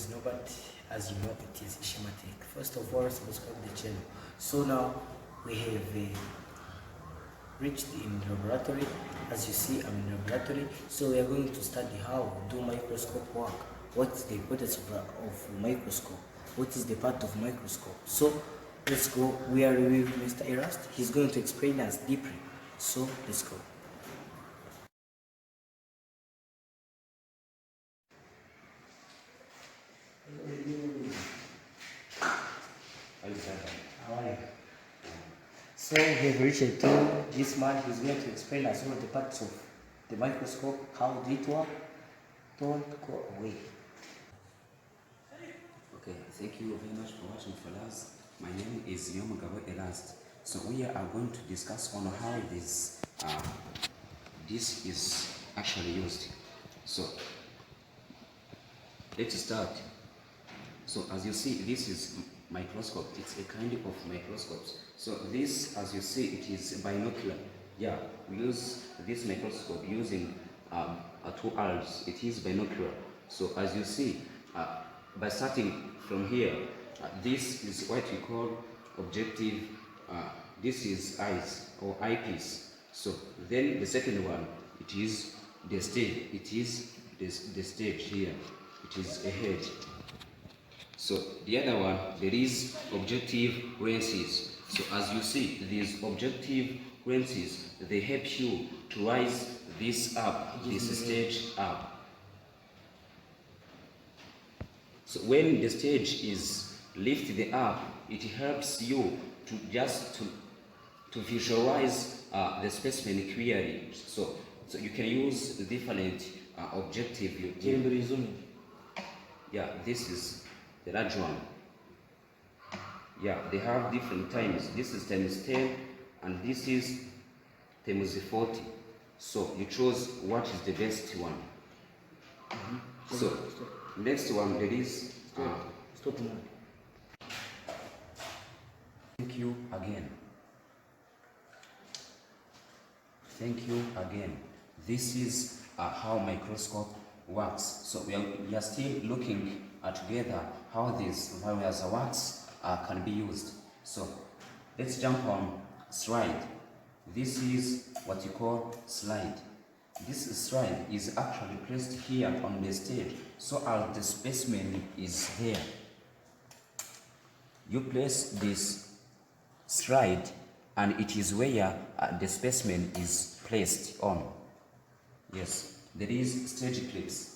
is no, but as you know, it is schematic. First of all, subscribe the channel. So now we have reached in laboratory. As you see, I'm in laboratory. So we are going to study how do microscope work. What is the importance of microscope? What is the part of microscope? So let's go. We are with Mr. Erast. He's going to explain us deeply. So let's go. How are you? So we have reached to this man. He's going to explain us all the parts of the microscope. How do it work? Don't go away. Okay, thank you very much for watching for us. My name is Yomugabo Elast. So we are going to discuss on how this is actually used. So let's start. So as you see, this is microscope. It's a kind of microscopes. So this, as you see, it is binocular. Yeah, we use this microscope using two R's. It is binocular. So as you see, by starting from here, this is what we call objective. This is eyes or eyepiece. So then the second one, it is the stage. It is the stage here. It is a head. So the other one, there is objective lenses. So as you see, these objective lenses, they help you to rise this up, this stage up. So when the stage is lifted up, it helps you to just to visualize the specimen clearly. So you can use different objective. Yeah, this is the large one. Yeah, they have different times. This is times 10 and this is times 40. So you chose what is the best one. So next one, there is Stop now. Thank you again. Thank you again. This is how microscope works. So we are still looking together how these various works can be used. So let's jump on slide. This is what you call slide. This slide is actually placed here on the stage, so as the specimen is there. You place this slide and it is where the specimen is placed on. Yes, there is stage clips.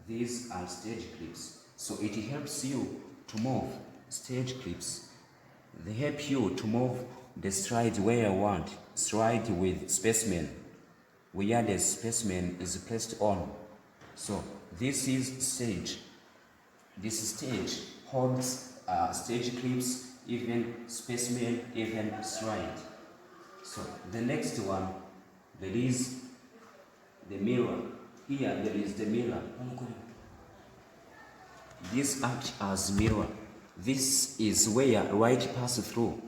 These are stage clips. So it helps you to move stage clips. They help you to move the slide where you want. Slide with specimen, where the specimen is placed on. So this is stage. This stage holds stage clips, even specimen, even slide. So the next one, there is the mirror. Here there is the mirror. This acts as mirror. This is where light passes through,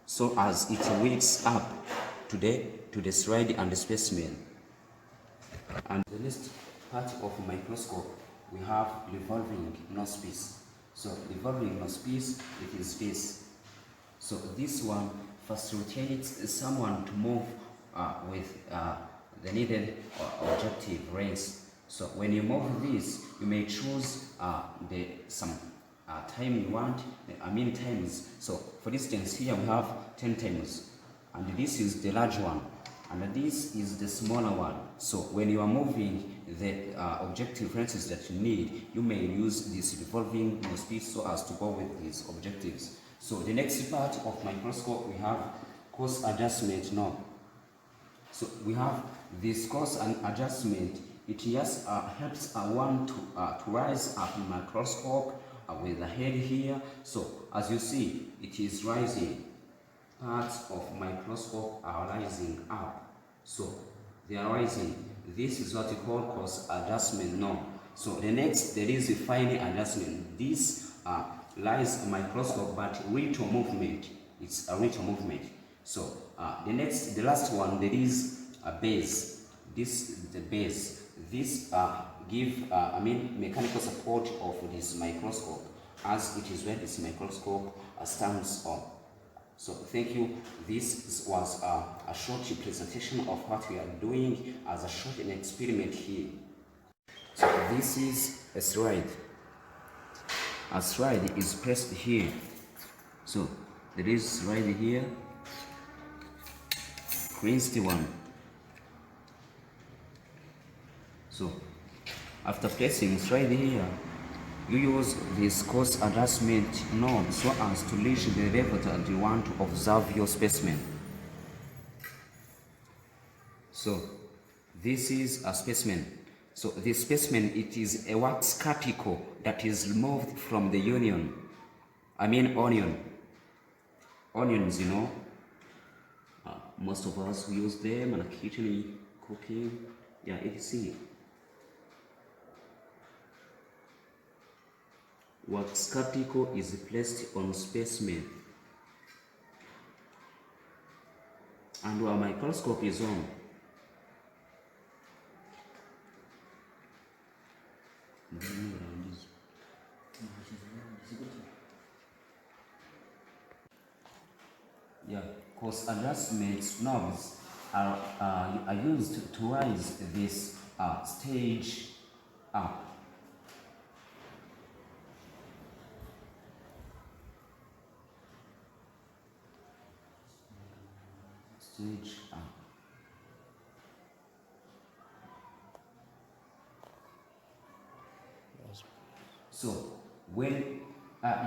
so as it wakes up to the slide and the specimen. And the next part of microscope, we have revolving nosepiece. So revolving nosepiece, it is this. So this one facilitates someone to move with the needed objective lens. So when you move this, you may choose some time you want, times. So for instance, here we have 10 times, and this is the large one, and this is the smaller one. So when you are moving the objective lenses that you need, you may use this revolving nosepiece so as to go with these objectives. So the next part of microscope, we have coarse adjustment knob. So we have this coarse and adjustment. It just helps one to rise up in microscope with the head here. So as you see, it is rising. Parts of microscope are rising up. So they are rising. This is what we call coarse adjustment knob. So the next, there is a fine adjustment. This lies a microscope, but radial movement. It's a radial movement. So the last one, there is a base. This is the base. This give mechanical support of this microscope, as it is where this microscope stands on. So thank you. This was a short presentation of what we are doing as a short experiment here. So this is a slide. A slide is pressed here. So there is slide here, crazy one. So after pressing slide here, you use this course adjustment knob so as to reach the level that you want to observe your specimen. So this is a specimen. So this specimen, it is a wax cuticle that is removed from the onion. Onions, you know. Most of us use them in the kitchen, cooking. Yeah, etc. Wax cuticle is placed on specimen, and our microscope is on. Yeah, course adjustment knobs are used to raise this stage up. Stage up. So when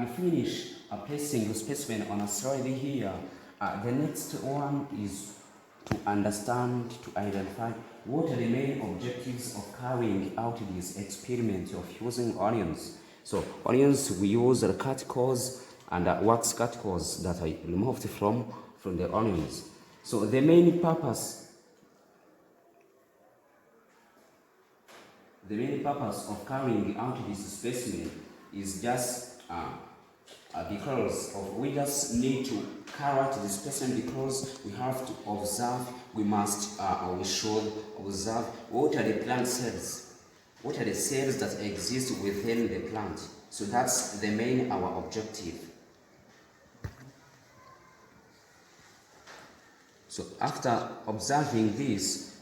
you finish placing the specimen on a slide here, the next one is to understand, to identify what are the main objectives of carrying out this experiment of using onions. So onions, we use the cuticles and wax cuticles that are removed from the onions. So the main purpose of carrying out this specimen is just because we just need to carry out the specimen because we have to observe, we should observe what are the plant cells, what are the cells that exist within the plant. So that's the main our objective. So after observing this,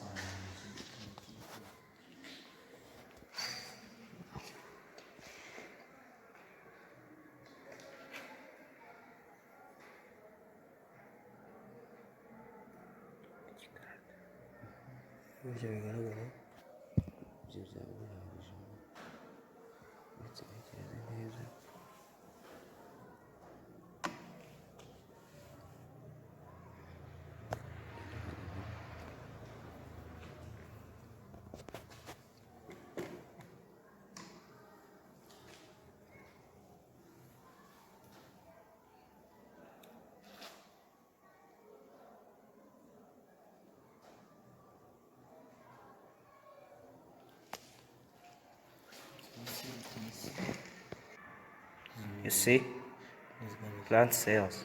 You see, plant cells.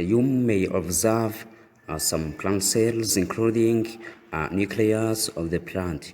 you may observe some plant cells including nucleus of the plant.